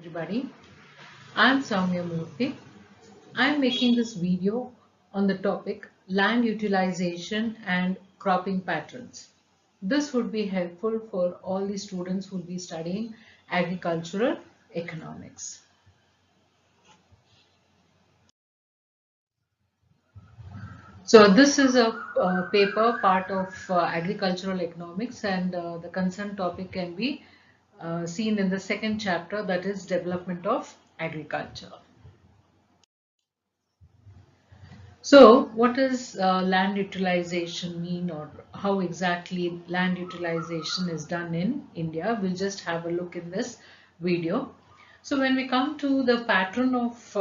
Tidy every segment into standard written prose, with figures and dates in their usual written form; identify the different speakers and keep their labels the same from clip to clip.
Speaker 1: everybody. I'm Soumya Murthy. I'm making this video on the topic land utilization and cropping patterns. This would be helpful for all the students who will be studying agricultural economics. So this is a paper part of agricultural economics, and the concerned topic can be seen in the second chapter, that is development of agriculture. So, what does land utilization mean, or how exactly land utilization is done in India? We'll just have a look in this video. So, when we come to the pattern of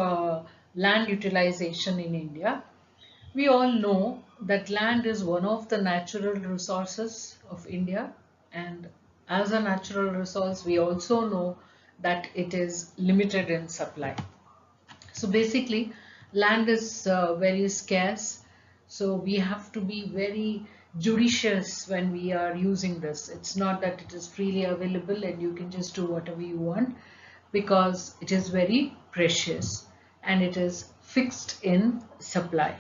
Speaker 1: land utilization in India, we all know that land is one of the natural resources of India, and as a natural resource, we also know that it is limited in supply. So basically, land is very scarce. So we have to be very judicious when we are using this. It's not that it is freely available and you can just do whatever you want, because it is very precious and it is fixed in supply.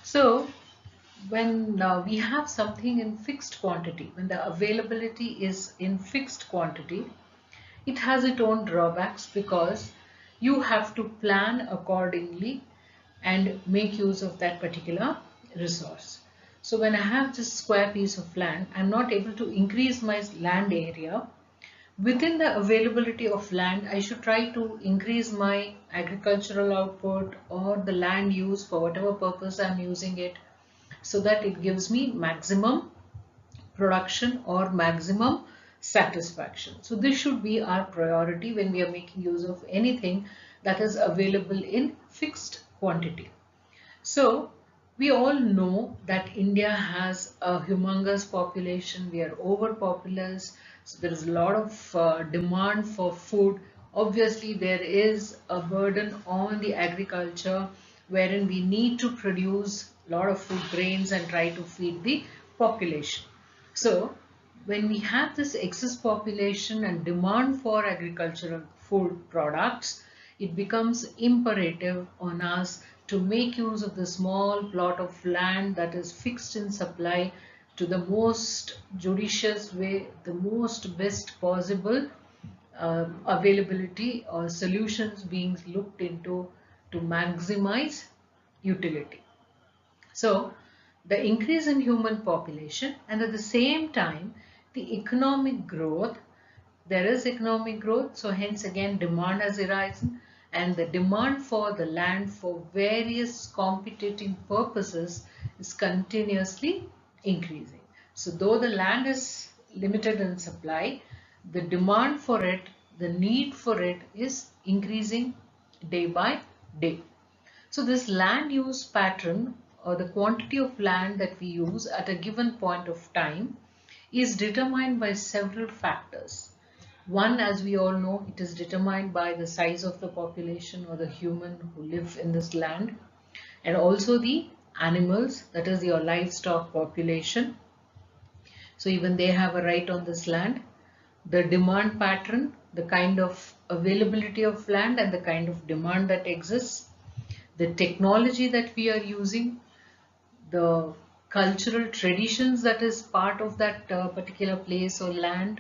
Speaker 1: So when we have something in fixed quantity, when the availability is in fixed quantity, it has its own drawbacks, because you have to plan accordingly and make use of that particular resource. So when I have this square piece of land, I'm not able to increase my land area. Within the availability of land, I should try to increase my agricultural output or the land use for whatever purpose I'm using it, so that it gives me maximum production or maximum satisfaction. So this should be our priority when we are making use of anything that is available in fixed quantity. So we all know that India has a humongous population. We are overpopulous. So there is a lot of demand for food. Obviously, there is a burden on the agriculture, wherein we need to produce a lot of food grains and try to feed the population. So when we have this excess population and demand for agricultural food products, it becomes imperative on us to make use of the small plot of land that is fixed in supply to the most judicious way, the most best possible availability or solutions being looked into to maximize utility. So the increase in human population, and at the same time the economic growth, there is economic growth, so hence again demand has arisen, and the demand for the land for various competing purposes is continuously increasing. So though the land is limited in supply, the demand for it, the need for it is increasing day by day. So this land use pattern, or the quantity of land that we use at a given point of time, is determined by several factors. One, as we all know, it is determined by the size of the population or the human who live in this land, and also the animals, that is your livestock population. So even they have a right on this land. The demand pattern, the kind of availability of land and the kind of demand that exists, the technology that we are using, the cultural traditions that is part of that particular place or land,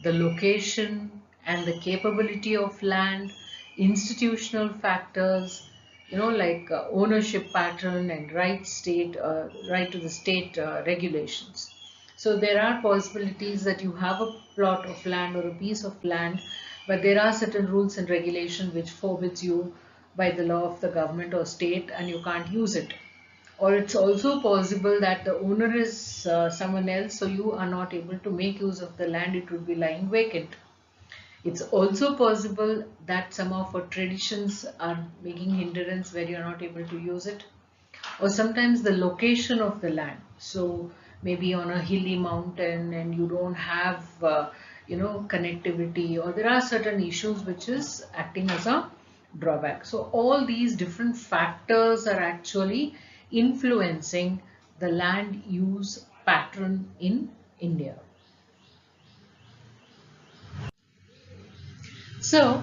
Speaker 1: the location and the capability of land, institutional factors, like ownership pattern and right to the state regulations. So there are possibilities that you have a plot of land or a piece of land, but there are certain rules and regulations which forbids you by the law of the government or state, and you can't use it. Or it's also possible that the owner is someone else, so you are not able to make use of the land, it would be lying vacant. It's also possible that some of our traditions are making hindrance where you're not able to use it. Or sometimes the location of the land. So maybe on a hilly mountain and you don't have, connectivity, or there are certain issues which is acting as a drawback. So all these different factors are actually influencing the land use pattern in India. So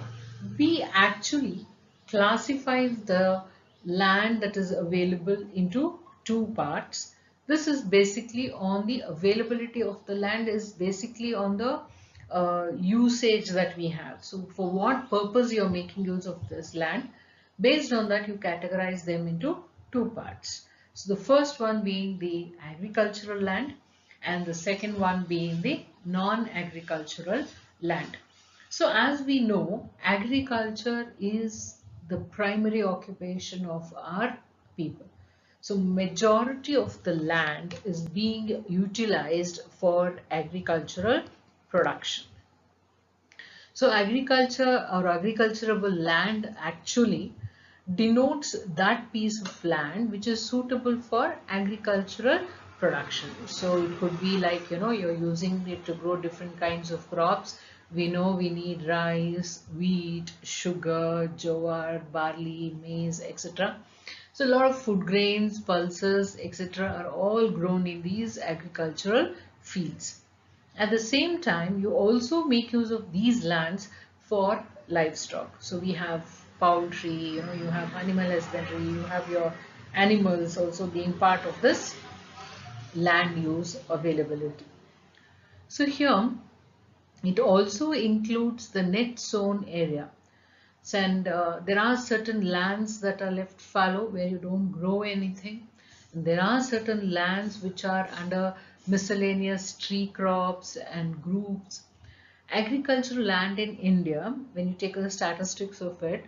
Speaker 1: We actually classify the land that is available into two parts. This is basically on the availability of the land, is basically on the usage that we have. So for what purpose you're making use of this land, based on that you categorize them into two parts. So the first one being the agricultural land and the second one being the non-agricultural land. So as we know, agriculture is the primary occupation of our people. So majority of the land is being utilized for agricultural production. So agriculture or agriculturable land actually denotes that piece of land which is suitable for agricultural production. So it could be like, you're using it to grow different kinds of crops. We know we need rice, wheat, sugar, jowar, barley, maize, etc. So a lot of food grains, pulses, etc. are all grown in these agricultural fields. At the same time, you also make use of these lands for livestock. So we have poultry, you have animal husbandry, you have your animals also being part of this land use availability. So here, it also includes the net sown area. And there are certain lands that are left fallow where you don't grow anything. And there are certain lands which are under miscellaneous tree crops and groups. Agricultural land in India, when you take the statistics of it,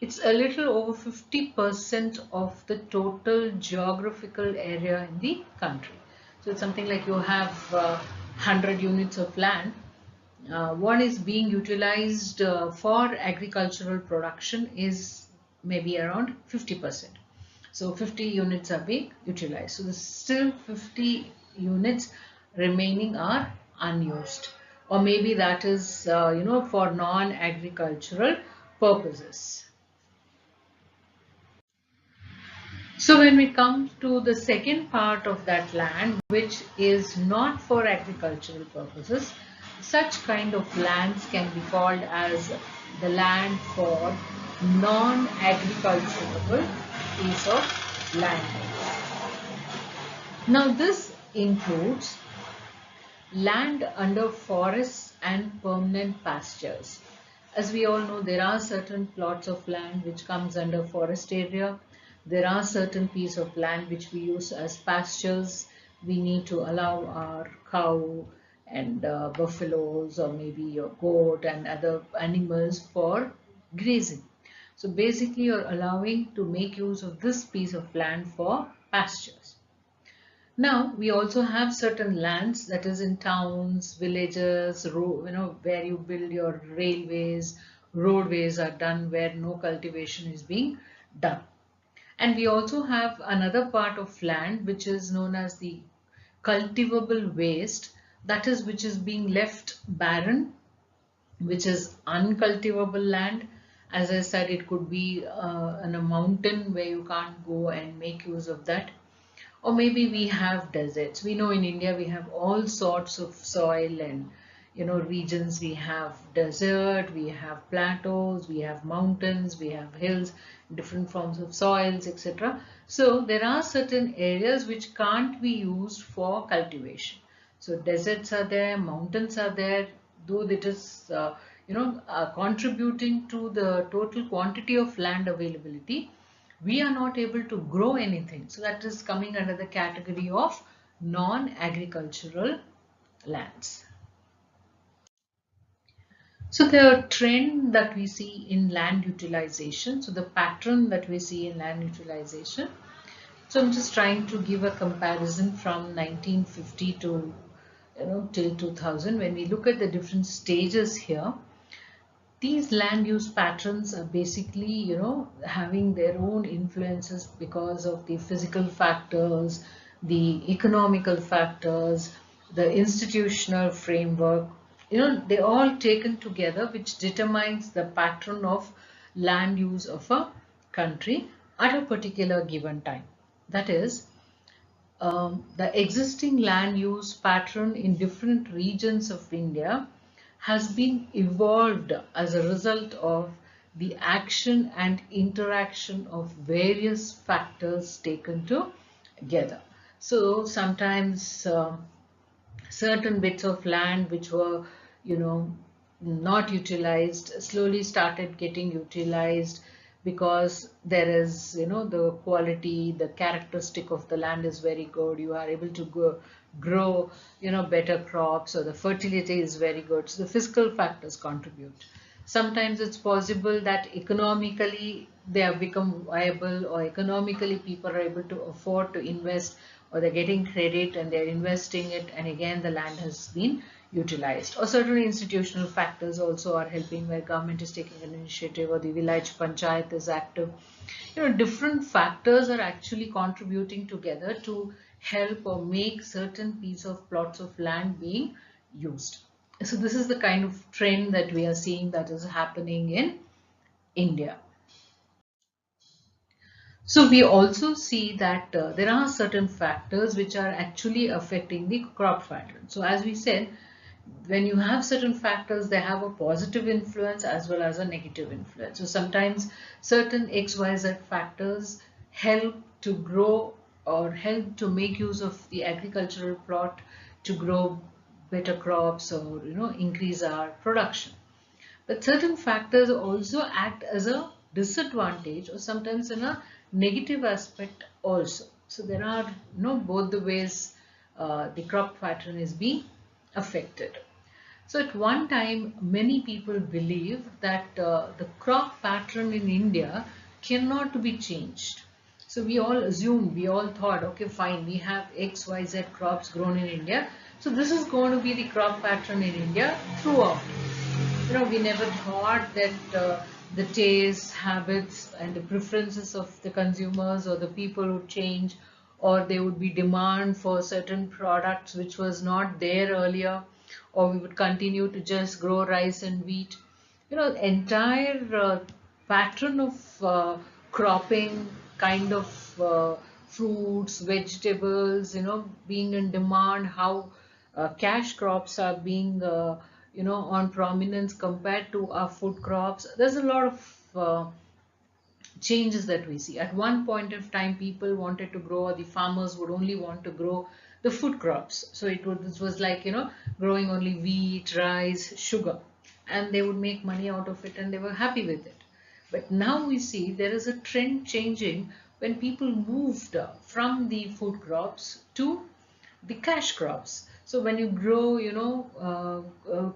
Speaker 1: it's a little over 50% of the total geographical area in the country. So it's something like you have 100 units of land. One is being utilized for agricultural production is maybe around 50%. So 50 units are being utilized. So there's still 50 units remaining are unused. Or maybe that is, for non-agricultural purposes. So when we come to the second part of that land, which is not for agricultural purposes, such kind of lands can be called as the land for non-agricultural piece of land. Now this includes land under forests and permanent pastures. As we all know, there are certain plots of land which comes under forest area. There are certain pieces of land which we use as pastures. We need to allow our cow and buffaloes or maybe your goat and other animals for grazing. So basically you're allowing to make use of this piece of land for pastures. Now, we also have certain lands that is in towns, villages, where you build your railways, roadways are done where no cultivation is being done. And we also have another part of land which is known as the cultivable waste, that is which is being left barren, which is uncultivable land. As I said, it could be on a mountain where you can't go and make use of that. Or maybe we have deserts. We know in India we have all sorts of soil and regions. We have desert, we have plateaus, we have mountains, we have hills, different forms of soils, etc. So there are certain areas which can't be used for cultivation. So deserts are there, mountains are there, though it is contributing to the total quantity of land availability, we are not able to grow anything. So that is coming under the category of non-agricultural lands. So the trend that we see in land utilization, so the pattern that we see in land utilization. So I'm just trying to give a comparison from 1950 to till 2000. When we look at the different stages here, these land use patterns are basically, having their own influences because of the physical factors, the economical factors, the institutional framework, they all taken together, which determines the pattern of land use of a country at a particular given time. That is, the existing land use pattern in different regions of India has been evolved as a result of the action and interaction of various factors taken together. So sometimes certain bits of land which were, you know, not utilized slowly started getting utilized, because there is, the quality, the characteristic of the land is very good. You are able to grow, better crops, or the fertility is very good. So the physical factors contribute. Sometimes it's possible that economically they have become viable, or economically people are able to afford to invest, or they're getting credit and they're investing it, and again the land has been utilized. Or certain institutional factors also are helping, where government is taking an initiative, or the village panchayat is active. Different factors are actually contributing together to help or make certain piece of plots of land being used. So this is the kind of trend that we are seeing that is happening in India. So we also see that there are certain factors which are actually affecting the crop pattern. So as we said, when you have certain factors, they have a positive influence as well as a negative influence. So sometimes certain XYZ factors help to grow, or help to make use of the agricultural plot to grow better crops, or increase our production. But certain factors also act as a disadvantage, or sometimes in a negative aspect also. So there are, both the ways the crop pattern is being affected. So at one time, many people believed that the crop pattern in India cannot be changed. So we all assumed, we all thought, okay, fine, we have X, Y, Z crops grown in India. So this is going to be the crop pattern in India throughout. We never thought that the taste, habits, and the preferences of the consumers or the people would change, or there would be demand for certain products which was not there earlier, or we would continue to just grow rice and wheat. Entire pattern of cropping, kind of fruits, vegetables, being in demand, how cash crops are being on prominence compared to our food crops. There's a lot of changes that we see. At one point of time, people wanted to grow, or the farmers would only want to grow the food crops. So this was like, growing only wheat, rice, sugar, and they would make money out of it, and they were happy with it. But now we see there is a trend changing, when people moved from the food crops to the cash crops. So when you grow,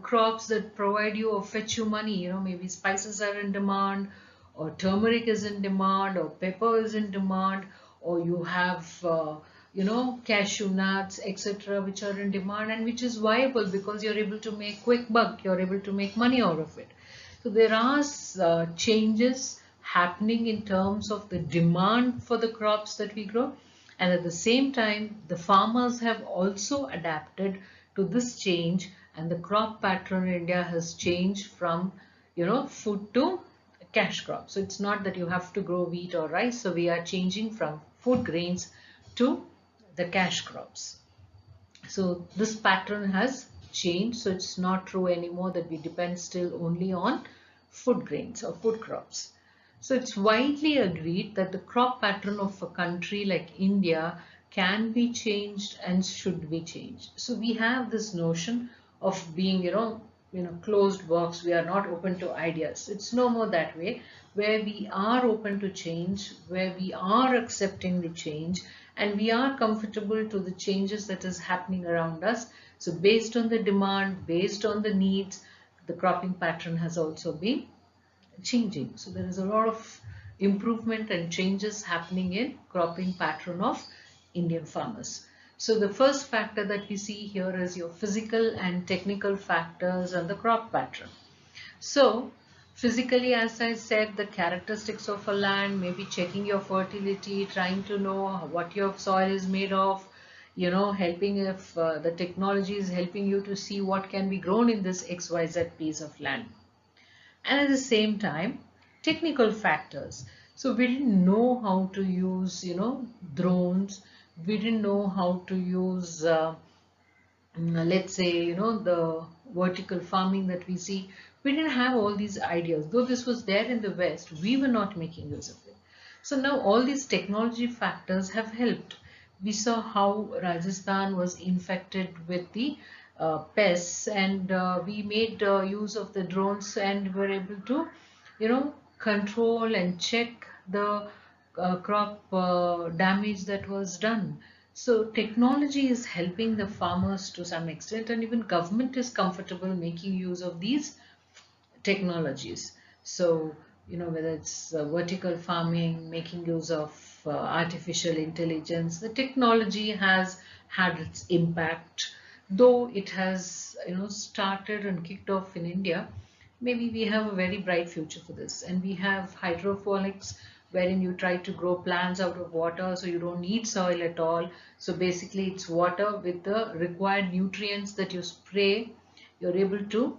Speaker 1: crops that provide you or fetch you money, maybe spices are in demand, or turmeric is in demand, or pepper is in demand, or you have, cashew nuts, etc., which are in demand, and which is viable because you're able to make quick buck, you're able to make money out of it. So there are changes happening in terms of the demand for the crops that we grow, and at the same time the farmers have also adapted to this change, and the crop pattern in India has changed from food to cash crop. So it's not that you have to grow wheat or rice, so we are changing from food grains to the cash crops. So this pattern has changed. So it's not true anymore that we depend still only on food grains or food crops. So it's widely agreed that the crop pattern of a country like India can be changed and should be changed. So we have this notion of being, closed box. We are not open to ideas. It's no more that way, where we are open to change, where we are accepting the change, and we are comfortable to the changes that is happening around us. So based on the demand, based on the needs, the cropping pattern has also been changing. So there is a lot of improvement and changes happening in cropping pattern of Indian farmers. So the first factor that we see here is your physical and technical factors and the crop pattern. So physically, as I said, the characteristics of a land, maybe checking your fertility, trying to know what your soil is made of, helping if the technology is helping you to see what can be grown in this XYZ piece of land. And at the same time, technical factors. So we didn't know how to use, drones. We didn't know how to use let's say, the vertical farming that we see. We didn't have all these ideas. Though this was there in the West, we were not making use of it. So now all these technology factors have helped. We saw how Rajasthan was infected with the pests, and we made use of the drones and were able to, control and check the crop damage that was done. So technology is helping the farmers to some extent, and even government is comfortable making use of these technologies. So, whether it's vertical farming, making use of artificial intelligence, the technology has had its impact. Though it has, started and kicked off in India, maybe we have a very bright future for this. And we have hydroponics, wherein you try to grow plants out of water, so you don't need soil at all. So basically, it's water with the required nutrients that you spray. You're able to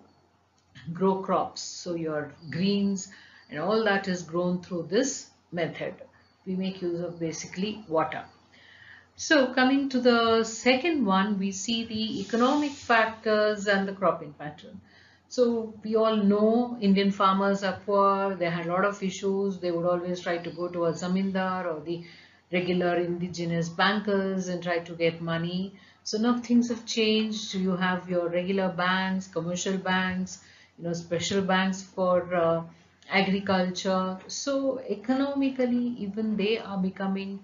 Speaker 1: grow crops. So your greens and all that is grown through this method. We make use of basically water. So coming to the second one, we see the economic factors and the cropping pattern. So we all know Indian farmers are poor, they had a lot of issues, they would always try to go to a zamindar or the regular indigenous bankers and try to get money. So now things have changed. You have your regular banks, commercial banks, special banks for agriculture. So economically, even they are becoming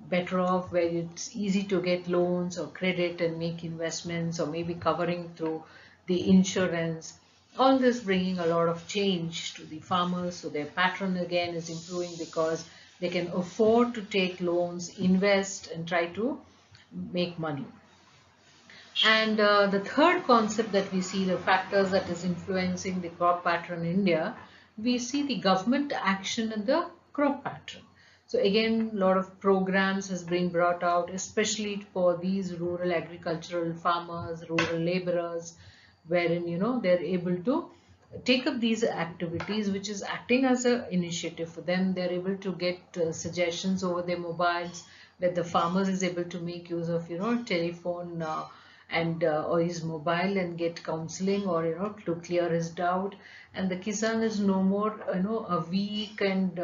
Speaker 1: better off, where it's easy to get loans or credit and make investments, or maybe covering through the insurance. All this bringing a lot of change to the farmers, so their pattern again is improving because they can afford to take loans, invest, and try to make money. And the third concept that we see, the factors that is influencing the crop pattern in India, we see the government action in the crop pattern. So again, a lot of programs has been brought out, especially for these rural agricultural farmers, rural laborers, wherein they're able to take up these activities, which is acting as an initiative for them. They're able to get suggestions over their mobiles, where the farmers is able to make use of telephone and or his mobile and get counseling, or to clear his doubt. And the kisan is no more a weak and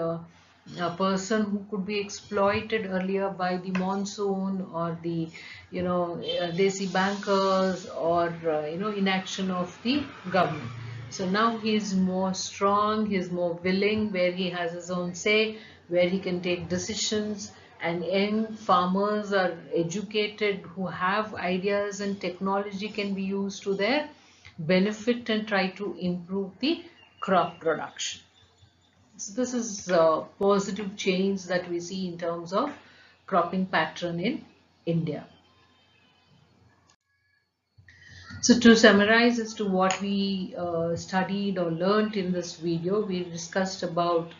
Speaker 1: a person who could be exploited earlier by the monsoon or the desi bankers, or inaction of the government. So now he is more strong, he is more willing, where he has his own say, where he can take decisions. And young farmers are educated, who have ideas, and technology can be used to their benefit and try to improve the crop production. So this is a positive change that we see in terms of cropping pattern in India. So to summarize as to what we studied or learned in this video, we discussed about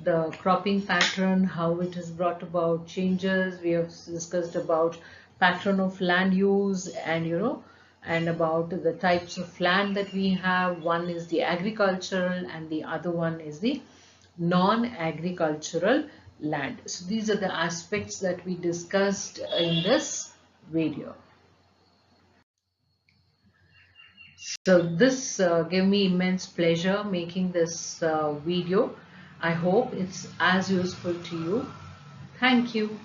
Speaker 1: the cropping pattern, how it has brought about changes. We have discussed about pattern of land use, and and about the types of land that we have. One is the agricultural and the other one is the non-agricultural land. So these are the aspects that we discussed in this video. So this gave me immense pleasure making this video. I hope it's as useful to you. Thank you.